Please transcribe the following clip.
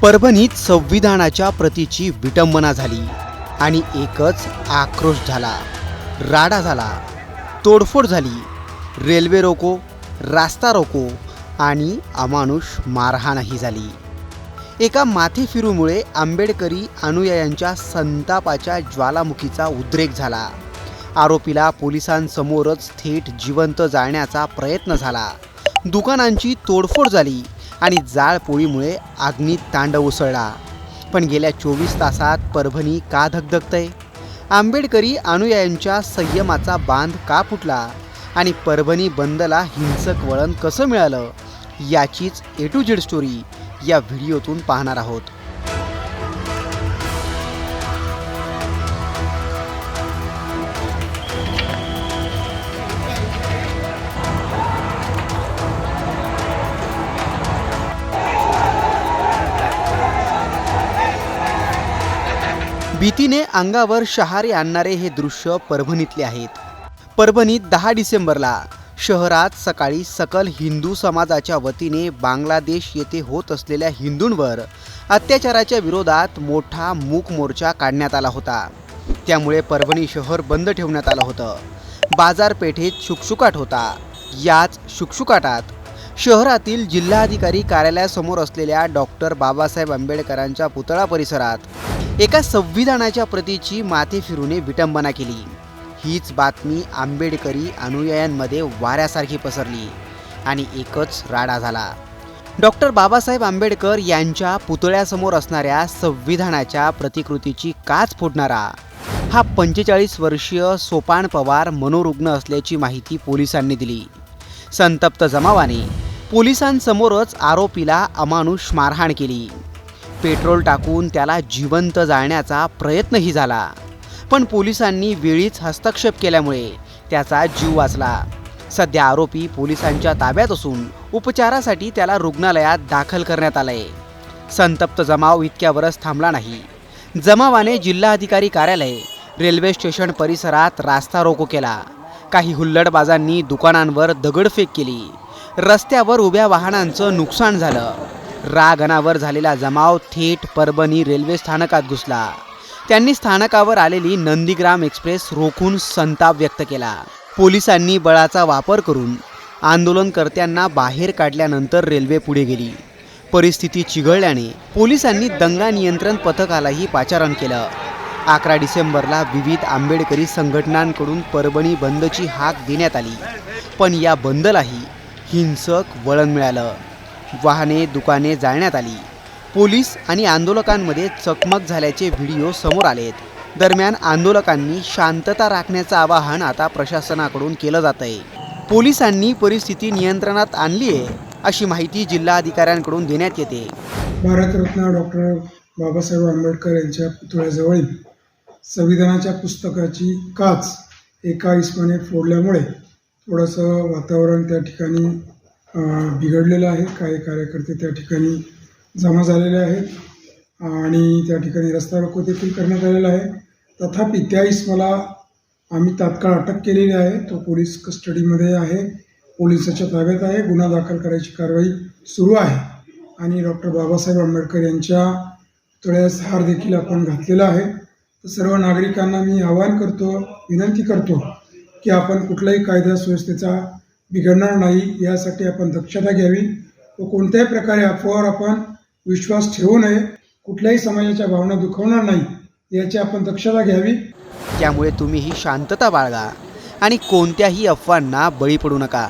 परभणीत संविधानाच्या प्रतीची विटंबना झाली आणि एकच आक्रोश झाला, राडा झाला, तोडफोड झाली। रेल्वे रोको, रास्ता रोको आणि अमानुष मारहाणही झाली। एका माथेफिरूमुळे आंबेडकरी अनुयायांच्या संतापाच्या ज्वालामुखीचा उद्रेक झाला। आरोपीला पोलिसांसमोरच थेट जिवंत जाळण्याचा प्रयत्न झाला। दुकानांची तोडफोड झाली आणि जाळपोळीमुळे अग्नीत तांडव उसळला। पण गेल्या 24 तासात परभणी का धगधगतंय? आंबेडकरी अनुयायांच्या संयमाचा बांध का फुटला आणि परभणी बंदला हिंसक वळण कसं मिळालं, याचीच A to Z स्टोरी या व्हिडिओतून पाहणार आहोत। भीतीने अंगावर शहारे आणणारे हे दृश्य परभणीतले आहेत। परभणीत 10 डिसेंबरला शहरात सकाळी सकल हिंदू समाजाच्या वतीने बांगलादेश येथे होत असलेल्या हिंदूंवर अत्याचाराच्या विरोधात मोठा मूक मोर्चा काढण्यात आला होता। त्यामुळे परभणी शहर बंद ठेवण्यात आलं होतं। बाजारपेठेत शुकशुकाट होता। याच शुकशुकाटात शहरातील जिल्हाधिकारी कार्यालयासमोर असलेल्या डॉक्टर बाबासाहेब आंबेडकरांच्या पुतळा परिसरात एका संविधानाच्या प्रतीची माथेफिरूने विटंबना केली। हीच बातमी आंबेडकरी अनुयायांमध्ये वाऱ्यासारखी पसरली आणि एकच राडा झाला। डॉक्टर बाबासाहेब आंबेडकर यांच्या पुतळ्यासमोर असणाऱ्या संविधानाच्या प्रतिकृतीची काच फोडणारा हा 45 वर्षीय सोपान पवार मनोरुग्ण असल्याची माहिती पोलिसांनी दिली। संतप्त जमावाने पोलिसांसमोरच आरोपीला अमानुष मारहाण केली। पेट्रोल टाकून त्याला जिवंत जाळण्याचा प्रयत्नही झाला, पण पोलिसांनी वेळीच हस्तक्षेप केल्यामुळे त्याचा जीव वाचला। सध्या आरोपी पोलिसांच्या ताब्यात असून उपचारासाठी त्याला रुग्णालयात दाखल करण्यात आलंय। संतप्त जमाव इतक्यावरच थांबला नाही। जमावाने जिल्हाधिकारी कार्यालय, रेल्वे स्टेशन परिसरात रास्ता रोको केला। काही हुल्लडबाजांनी दुकानांवर दगडफेक केली। रस्त्यावर उभ्या वाहनांचं नुकसान झालं। राग-अनावर झालेला जमाव थेट परभणी रेल्वे स्थानकात घुसला। त्यांनी स्थानकावर आलेली नंदीग्राम एक्सप्रेस रोखून संताप व्यक्त केला। पोलिसांनी बळाचा वापर करून आंदोलनकर्त्यांना बाहेर काढल्यानंतर रेल्वे पुढे गेली। परिस्थिती चिघळल्याने पोलिसांनी दंगा नियंत्रण पथकालाही पाचारण केलं। 11 डिसेंबरला विविध आंबेडकरी संघटनांकडून परभणी बंदची हाक देण्यात आली, पण या बंदलाही हिंसक वळण मिळालं। वाहने, दुकाने जाळण्यात आली। पोलीस आणि आंदोलकांमध्ये चकमक झाल्याचे व्हिडिओ समोर आलेत। दरम्यान आंदोलकांनी शांतता राखण्याचं आवाहन आता प्रशासनाकडून केलं जातंय। पोलिसांनी परिस्थिती नियंत्रणात आणली आहे, अशी माहिती जिल्हाधिकाऱ्यांकडून देण्यात येते। भारतरत्न डॉक्टर बाबासाहेब आंबेडकर यांच्या पुतळ्याजवळील संविधानाच्या पुस्तकाची काच एका इसमाने फोडल्यामुळे थोडंसं वातावरण त्या ठिकाणी बिघडलेलं आहे। काही कार्यकर्ते त्या ठिकाणी जमा झालेले आहेत आणि त्या ठिकाणी रस्ता रोको देखील करण्यात आलेला आहे। तथापि त्या इसमाला आम्ही तात्काळ अटक केलेली आहे। तो पोलीस कस्टडीमध्ये आहे, पोलिसाच्या ताब्यात आहे। गुन्हा दाखल करायची कारवाई सुरू आहे आणि डॉक्टर बाबासाहेब आंबेडकर यांच्या पुतळ्यास हार देखील आपण घातलेला आहे। तर सर्व नागरिकांना मी आवाहन करतो, विनंती करतो की आपण कुठल्याही कायदा सुव्यवस्थेचा बिघडणार नाही यासाठी आपण दक्षता घ्यावी व कोणत्याही प्रकारे अफवावर आपण विश्वास ठेवू नये। कुठल्याही समाजाच्या भावना दुखवणार नाही याची आपण दक्षता घ्यावी। त्यामुळे तुम्हीही शांतता बाळगा आणि कोणत्याही अफवांना बळी पडू नका।